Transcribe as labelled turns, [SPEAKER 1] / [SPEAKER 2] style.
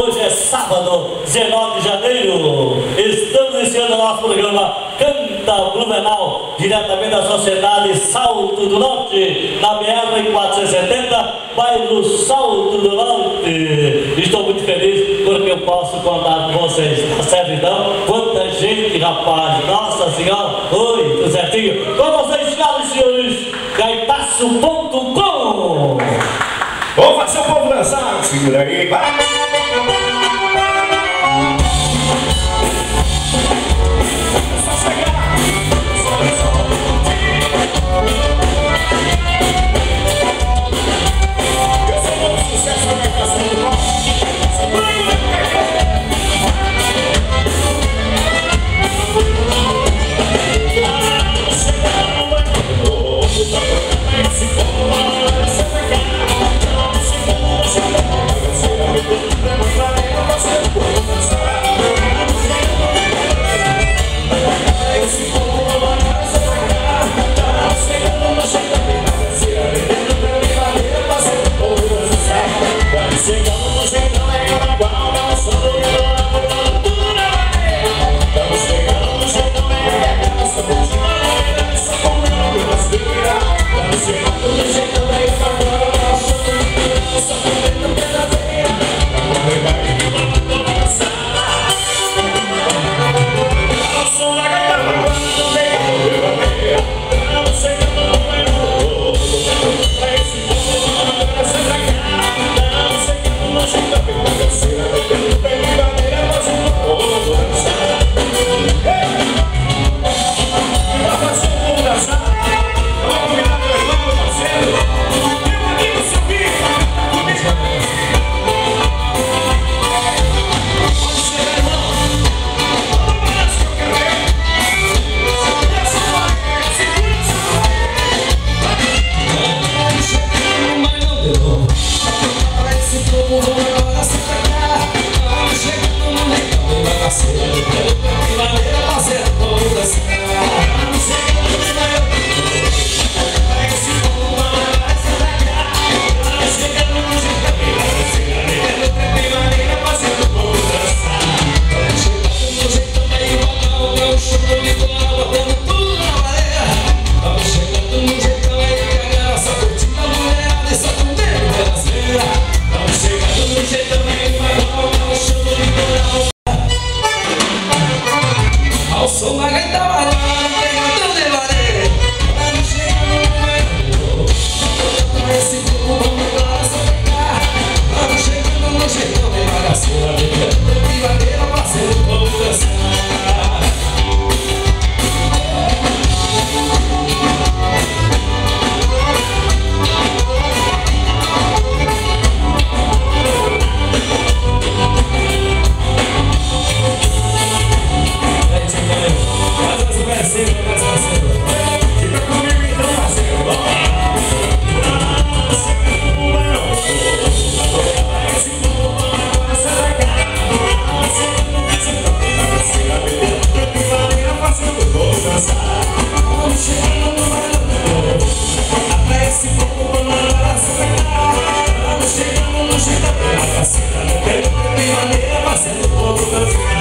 [SPEAKER 1] Hoje é sábado, 19 de janeiro. Estamos iniciando o nosso programa Canta Blumenau, diretamente da Sociedade Salto do Norte, na BR-470, bairro Salto do Norte. Estou muito feliz porque eu posso contar com vocês. Tá certo então? Quanta gente, rapaz! Nossa Senhora! Oi, tudo certinho? Com vocês, senhoras e senhores, Gaitaço.com.
[SPEAKER 2] Vamos fazer o povo dançar, segura aí, vai!
[SPEAKER 3] Fazendo todo dançar.